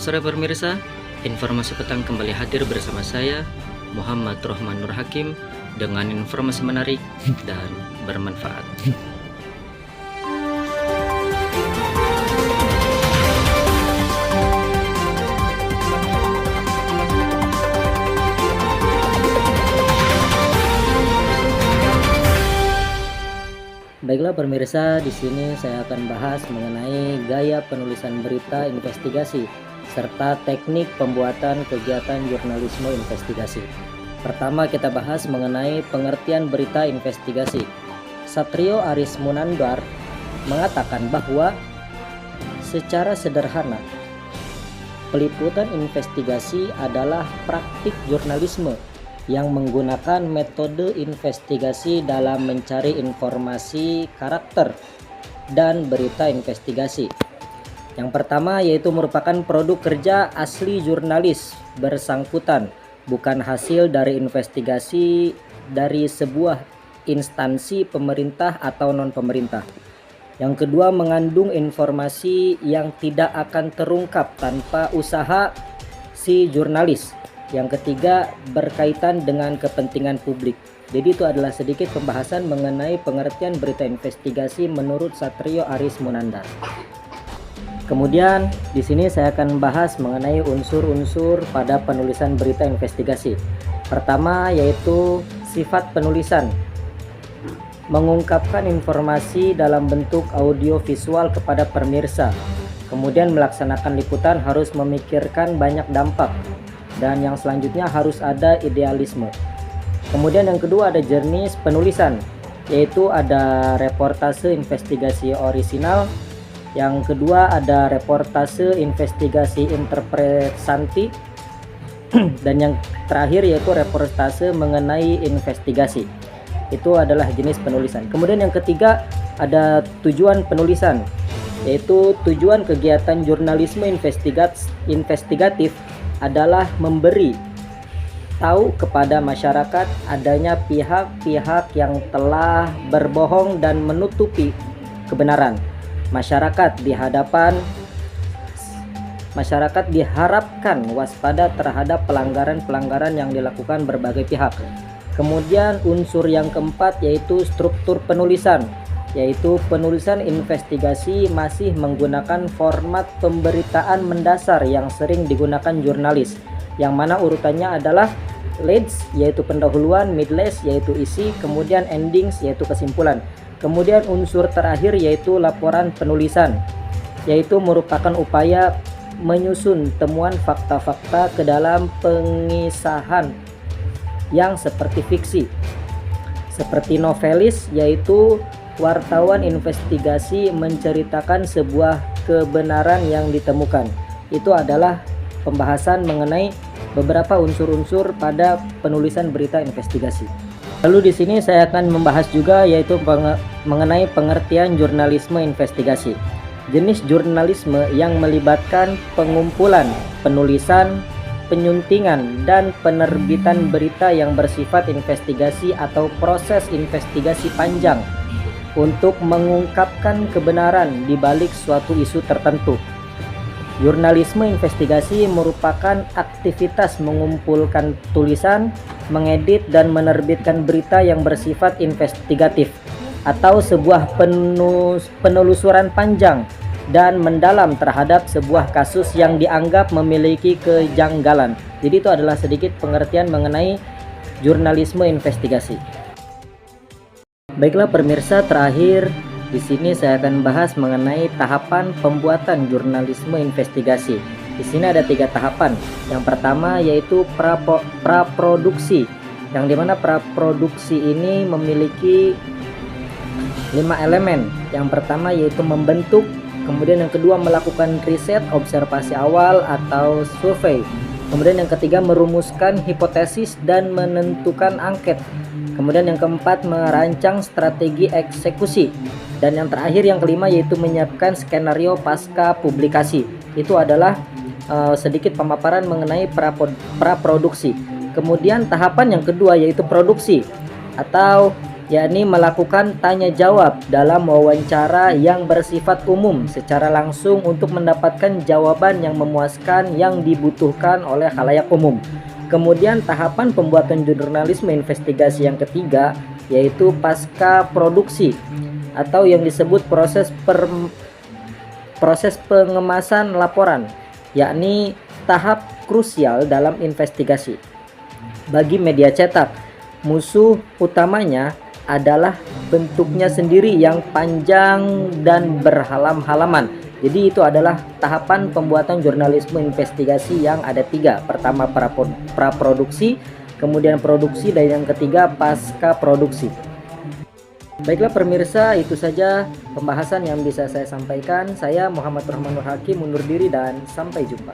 sore pemirsa, informasi petang kembali hadir bersama saya Muhammad Rohman Nur Hakim dengan informasi menarik dan bermanfaat. Baiklah pemirsa, di sini saya akan bahas mengenai gaya penulisan berita investigasi serta teknik pembuatan kegiatan jurnalisme investigasi. Pertama kita bahas mengenai pengertian berita investigasi. Satrio Aris Munandar mengatakan bahwa secara sederhana peliputan investigasi adalah praktik jurnalisme yang menggunakan metode investigasi dalam mencari informasi, karakter, dan berita investigasi. Yang pertama yaitu merupakan produk kerja asli jurnalis bersangkutan, bukan hasil dari investigasi dari sebuah instansi pemerintah atau non-pemerintah. Yang kedua, mengandung informasi yang tidak akan terungkap tanpa usaha si jurnalis. Yang ketiga, berkaitan dengan kepentingan publik. Jadi itu adalah sedikit pembahasan mengenai pengertian berita investigasi menurut Satrio Aris Munandar. Kemudian di sini saya akan bahas mengenai unsur-unsur pada penulisan berita investigasi. Pertama yaitu sifat penulisan. Mengungkapkan informasi dalam bentuk audio visual kepada pemirsa. Kemudian melaksanakan liputan harus memikirkan banyak dampak. Dan yang selanjutnya harus ada idealisme. Kemudian yang kedua ada jenis penulisan, yaitu ada reportase investigasi orisinal. Yang kedua ada reportase investigasi interpretasi. Dan yang terakhir yaitu reportase mengenai investigasi. Itu adalah jenis penulisan. Kemudian yang ketiga ada tujuan penulisan, yaitu tujuan kegiatan jurnalisme investigatif adalah memberi tahu kepada masyarakat adanya pihak-pihak yang telah berbohong dan menutupi kebenaran. Masyarakat diharapkan waspada terhadap pelanggaran-pelanggaran yang dilakukan berbagai pihak. Kemudian unsur yang keempat yaitu struktur penulisan, yaitu penulisan investigasi masih menggunakan format pemberitaan mendasar yang sering digunakan jurnalis, yang mana urutannya adalah leads yaitu pendahuluan, midlist yaitu isi, kemudian endings yaitu kesimpulan. Kemudian unsur terakhir yaitu laporan penulisan, yaitu merupakan upaya menyusun temuan fakta-fakta ke dalam pengisahan yang seperti fiksi. Seperti novelis yaitu wartawan investigasi menceritakan sebuah kebenaran yang ditemukan. Itu adalah pembahasan mengenai beberapa unsur-unsur pada penulisan berita investigasi. Lalu di sini saya akan membahas juga yaitu mengenai pengertian jurnalisme investigasi. Jenis jurnalisme yang melibatkan pengumpulan, penulisan, penyuntingan, dan penerbitan berita yang bersifat investigasi atau proses investigasi panjang untuk mengungkapkan kebenaran di balik suatu isu tertentu. Jurnalisme investigasi merupakan aktivitas mengumpulkan tulisan, mengedit dan menerbitkan berita yang bersifat investigatif atau sebuah penelusuran panjang dan mendalam terhadap sebuah kasus yang dianggap memiliki kejanggalan. Jadi itu adalah sedikit pengertian mengenai jurnalisme investigasi. Baiklah pemirsa, terakhir di sini saya akan bahas mengenai tahapan pembuatan jurnalisme investigasi. Di sini ada 3 tahapan. Yang pertama yaitu praproduksi, yang dimana praproduksi ini memiliki 5 elemen. Yang pertama yaitu membentuk, kemudian yang kedua melakukan riset, observasi awal atau survei. Kemudian yang ketiga merumuskan hipotesis dan menentukan angket. Kemudian yang keempat merancang strategi eksekusi. Dan yang terakhir yang kelima yaitu menyiapkan skenario pasca publikasi. Itu adalah sedikit pemaparan mengenai praproduksi. Kemudian tahapan yang kedua yaitu produksi atau yakni melakukan tanya jawab dalam wawancara yang bersifat umum secara langsung untuk mendapatkan jawaban yang memuaskan yang dibutuhkan oleh khalayak umum. Kemudian tahapan pembuatan jurnalisme investigasi yang ketiga yaitu pasca produksi atau yang disebut proses pengemasan laporan, yakni tahap krusial dalam investigasi. Bagi media cetak, musuh utamanya adalah bentuknya sendiri yang panjang dan berhalam-halaman. Jadi itu adalah tahapan pembuatan jurnalisme investigasi yang ada tiga. Pertama praproduksi, kemudian produksi, dan yang ketiga pasca produksi. Baiklah pemirsa, itu saja pembahasan yang bisa saya sampaikan. Saya Muhammad Rohman Nur Hakim undur diri dan sampai jumpa.